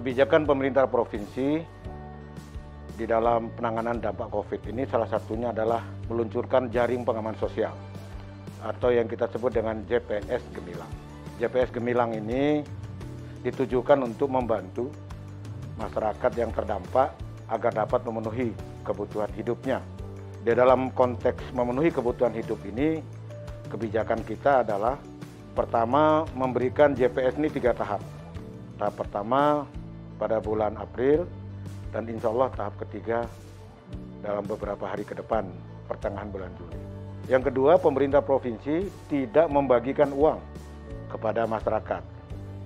Kebijakan pemerintah provinsi di dalam penanganan dampak COVID ini salah satunya adalah meluncurkan jaring pengaman sosial atau yang kita sebut dengan JPS Gemilang. JPS Gemilang ini ditujukan untuk membantu masyarakat yang terdampak agar dapat memenuhi kebutuhan hidupnya. Di dalam konteks memenuhi kebutuhan hidup ini, kebijakan kita adalah pertama memberikan JPS ini 3 tahap. Tahap pertama pada bulan April, dan insya Allah tahap ketiga dalam beberapa hari ke depan, pertengahan bulan Juli. Yang kedua, pemerintah provinsi tidak membagikan uang kepada masyarakat,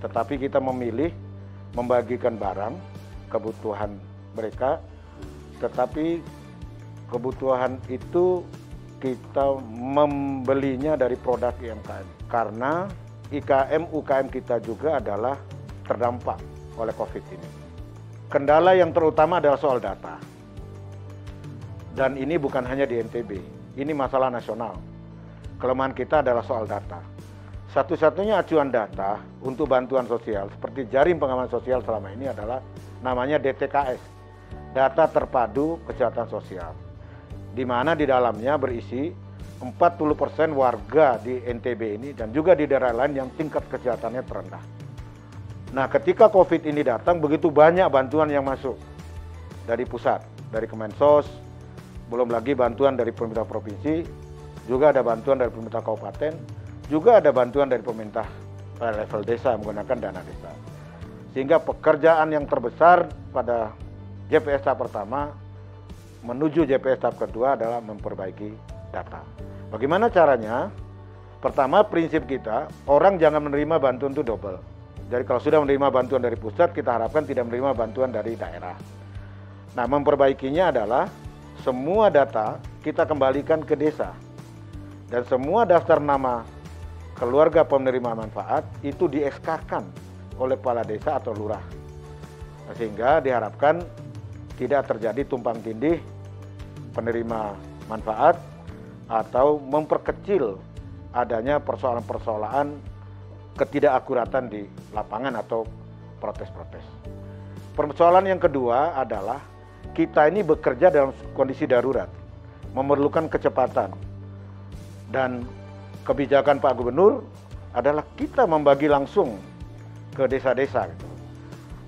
tetapi kita memilih membagikan barang, kebutuhan mereka, tetapi kebutuhan itu kita membelinya dari produk UMKM. Karena UKM kita juga adalah terdampak oleh COVID ini. Kendala yang terutama adalah soal data. Dan ini bukan hanya di NTB, ini masalah nasional. Kelemahan kita adalah soal data. Satu-satunya acuan data untuk bantuan sosial seperti jaring pengaman sosial selama ini adalah namanya DTKS, Data Terpadu Kesehatan Sosial, di mana di dalamnya berisi 40% warga di NTB ini dan juga di daerah lain yang tingkat kesehatannya terendah. Nah, ketika COVID ini datang, begitu banyak bantuan yang masuk dari pusat, dari Kemensos, belum lagi bantuan dari pemerintah provinsi, juga ada bantuan dari pemerintah kabupaten, juga ada bantuan dari pemerintah level desa menggunakan dana desa. Sehingga pekerjaan yang terbesar pada JPS tahap pertama menuju JPS tahap kedua adalah memperbaiki data. Bagaimana caranya? Pertama, prinsip kita, orang jangan menerima bantuan itu double. Jadi kalau sudah menerima bantuan dari pusat, kita harapkan tidak menerima bantuan dari daerah. Nah, memperbaikinya adalah semua data kita kembalikan ke desa. Dan semua daftar nama keluarga penerima manfaat itu di SK-kan oleh kepala desa atau lurah. Nah, sehingga diharapkan tidak terjadi tumpang tindih penerima manfaat atau memperkecil adanya persoalan-persoalan ketidakakuratan di lapangan atau protes-protes. Persoalan yang kedua adalah kita ini bekerja dalam kondisi darurat, memerlukan kecepatan. Dan kebijakan Pak Gubernur adalah kita membagi langsung ke desa-desa.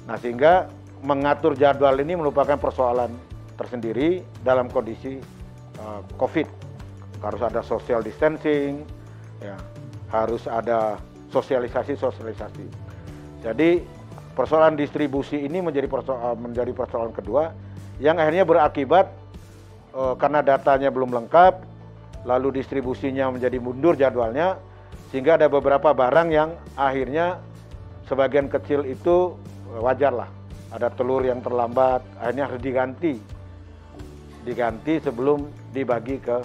Nah, sehingga mengatur jadwal ini merupakan persoalan tersendiri dalam kondisi COVID. Harus ada social distancing, ya, harus ada sosialisasi. Jadi persoalan distribusi ini menjadi persoalan kedua yang akhirnya berakibat karena datanya belum lengkap, lalu distribusinya menjadi mundur jadwalnya, sehingga ada beberapa barang yang akhirnya sebagian kecil itu wajarlah. Ada telur yang terlambat, akhirnya harus diganti sebelum dibagi ke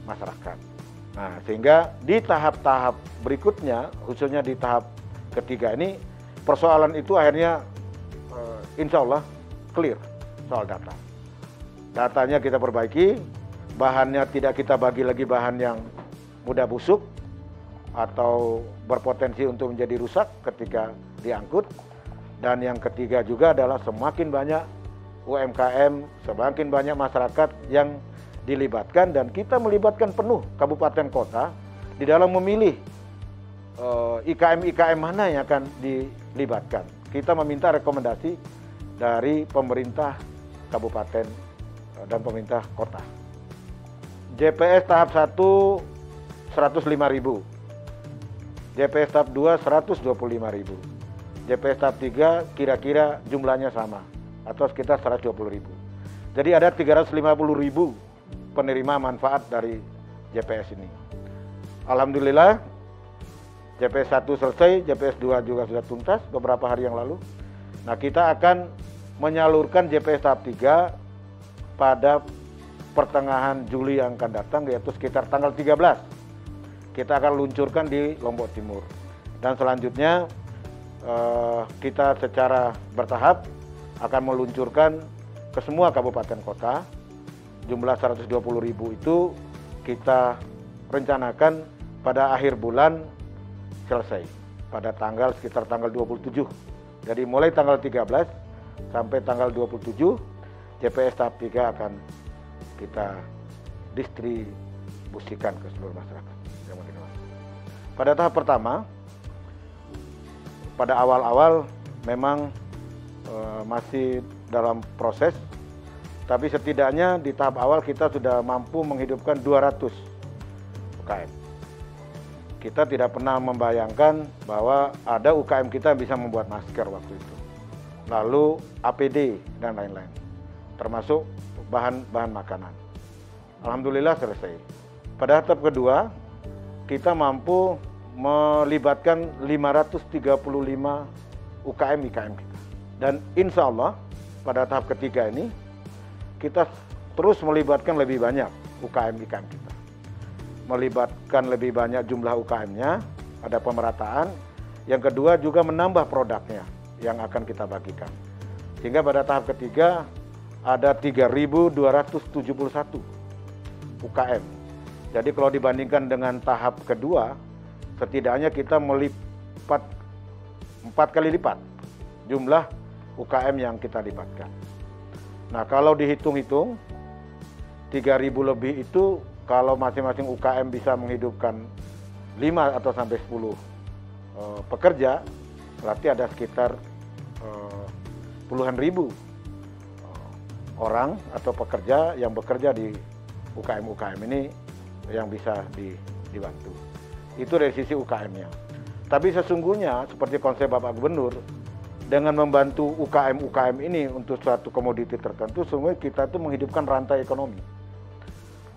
masyarakat. Nah, sehingga di tahap-tahap berikutnya, khususnya di tahap ketiga ini, persoalan itu akhirnya insya Allah clear soal data. Datanya kita perbaiki, bahannya tidak kita bagi lagi bahan yang mudah busuk atau berpotensi untuk menjadi rusak ketika diangkut. Dan yang ketiga juga adalah semakin banyak UMKM, semakin banyak masyarakat yang dilibatkan, dan kita melibatkan penuh kabupaten kota di dalam memilih IKM mana yang akan dilibatkan. Kita meminta rekomendasi dari pemerintah kabupaten dan pemerintah kota. JPS tahap 1 105.000, JPS tahap 2 125.000, JPS tahap 3 kira-kira jumlahnya sama atau sekitar 120.000. Jadi ada 350.000 penerima manfaat dari JPS ini. Alhamdulillah, JPS 1 selesai, JPS 2 juga sudah tuntas beberapa hari yang lalu. Nah, kita akan menyalurkan JPS tahap 3 pada pertengahan Juli yang akan datang, yaitu sekitar tanggal 13. Kita akan luncurkan di Lombok Timur. Dan selanjutnya kita secara bertahap akan meluncurkan ke semua kabupaten kota. Jumlah 120.000 itu kita rencanakan pada akhir bulan selesai, pada sekitar tanggal 27 Jadi mulai tanggal 13 sampai tanggal 27, JPS tahap 3 akan kita distribusikan ke seluruh masyarakat. Pada tahap pertama, pada awal-awal memang masih dalam proses, tapi setidaknya di tahap awal kita sudah mampu menghidupkan 200 UKM. Kita tidak pernah membayangkan bahwa ada UKM kita yang bisa membuat masker waktu itu, lalu APD dan lain-lain, termasuk bahan makanan. Alhamdulillah selesai. Pada tahap kedua, kita mampu melibatkan 535 UKM-IKM kita. Dan insya Allah pada tahap ketiga ini, kita terus melibatkan lebih banyak UKM-IKM kita. Melibatkan lebih banyak jumlah UKM-nya, ada pemerataan. Yang kedua juga menambah produknya yang akan kita bagikan. Sehingga pada tahap ketiga ada 3.271 UKM. Jadi kalau dibandingkan dengan tahap kedua, setidaknya kita melipat 4 kali lipat jumlah UKM yang kita libatkan. Nah, kalau dihitung-hitung 3.000 lebih itu kalau masing-masing UKM bisa menghidupkan 5 atau sampai 10 pekerja, berarti ada sekitar puluhan ribu orang atau pekerja yang bekerja di UKM-UKM ini yang bisa dibantu. Itu dari sisi UKM-nya. Tapi sesungguhnya seperti konsep Bapak Gubernur, dengan membantu UKM-UKM ini untuk suatu komoditi tertentu, sungguh kita itu menghidupkan rantai ekonomi.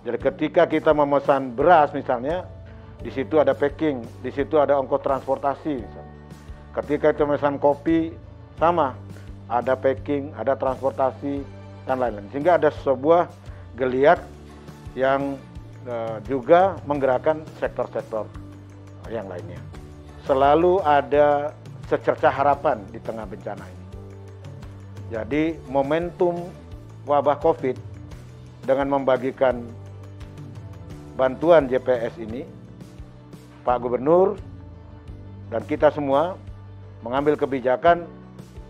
Jadi ketika kita memesan beras misalnya, di situ ada packing, di situ ada ongkos transportasi misalnya. Ketika kita memesan kopi, sama, ada packing, ada transportasi, dan lain-lain. Sehingga ada sebuah geliat yang juga menggerakkan sektor-sektor yang lainnya. Selalu ada secercah harapan di tengah bencana ini. Jadi momentum wabah COVID dengan membagikan bantuan JPS ini, Pak Gubernur dan kita semua mengambil kebijakan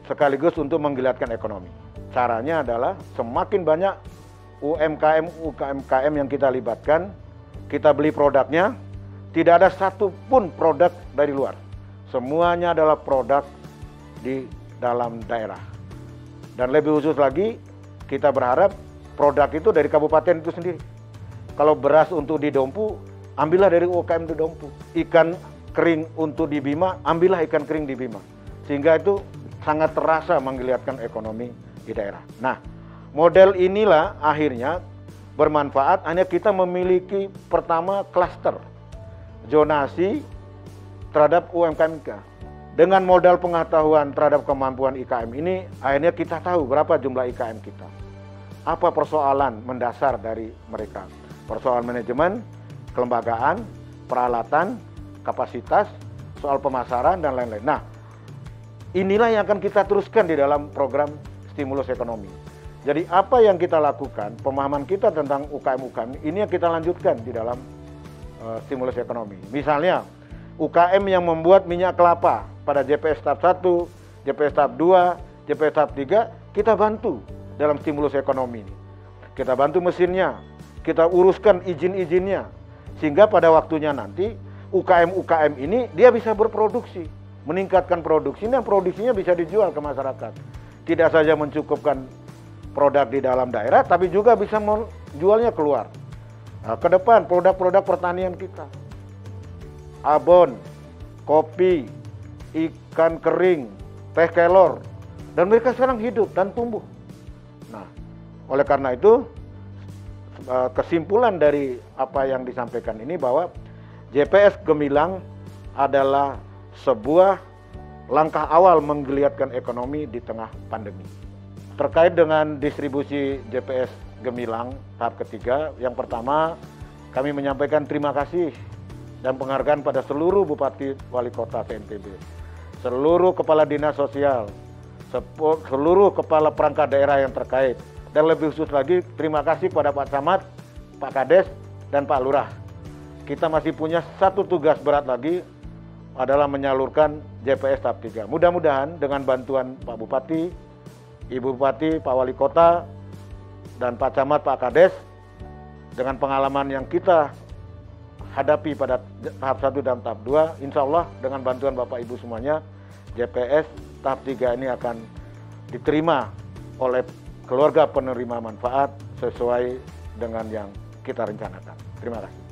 sekaligus untuk menggeliatkan ekonomi. Caranya adalah semakin banyak UKM yang kita libatkan, kita beli produknya, tidak ada satupun produk dari luar. Semuanya adalah produk di dalam daerah. Dan lebih khusus lagi, kita berharap produk itu dari kabupaten itu sendiri. Kalau beras untuk di Dompu, ambillah dari UKM di Dompu. Ikan kering untuk di Bima, ambillah ikan kering di Bima. Sehingga itu sangat terasa menggeliatkan ekonomi di daerah. Nah, model inilah akhirnya bermanfaat, hanya kita memiliki pertama klaster zonasi terhadap UMKM. Dengan modal pengetahuan terhadap kemampuan IKM ini, akhirnya kita tahu berapa jumlah IKM kita. Apa persoalan mendasar dari mereka? Persoalan manajemen, kelembagaan, peralatan, kapasitas, soal pemasaran, dan lain-lain. Nah, inilah yang akan kita teruskan di dalam program stimulus ekonomi. Jadi apa yang kita lakukan, pemahaman kita tentang UKM-UKM, ini yang kita lanjutkan di dalam stimulus ekonomi. Misalnya, UKM yang membuat minyak kelapa pada JPS tahap 1, JPS tahap 2, JPS tahap 3, kita bantu dalam stimulus ekonomi ini. Kita bantu mesinnya, kita uruskan izin-izinnya, sehingga pada waktunya nanti UKM-UKM ini dia bisa berproduksi, meningkatkan produksi, dan produksinya bisa dijual ke masyarakat. Tidak saja mencukupkan produk di dalam daerah, tapi juga bisa menjualnya keluar. Nah, ke depan produk-produk pertanian kita, abon, kopi, ikan kering, teh kelor, dan mereka sekarang hidup dan tumbuh. Nah, oleh karena itu, kesimpulan dari apa yang disampaikan ini bahwa JPS Gemilang adalah sebuah langkah awal menggeliatkan ekonomi di tengah pandemi. Terkait dengan distribusi JPS Gemilang tahap ketiga, yang pertama kami menyampaikan terima kasih dan penghargaan pada seluruh Bupati Wali Kota NTB, seluruh Kepala Dinas Sosial, seluruh Kepala Perangkat Daerah yang terkait, dan lebih khusus lagi terima kasih kepada Pak Camat, Pak Kades, dan Pak Lurah. Kita masih punya satu tugas berat lagi, adalah menyalurkan JPS tahap 3. Mudah-mudahan dengan bantuan Pak Bupati, Ibu Bupati, Pak Wali Kota, dan Pak Camat, Pak Kades, dengan pengalaman yang kita hadapi pada tahap 1 dan tahap 2, insya Allah dengan bantuan Bapak Ibu semuanya, JPS tahap 3 ini akan diterima oleh keluarga penerima manfaat sesuai dengan yang kita rencanakan. Terima kasih.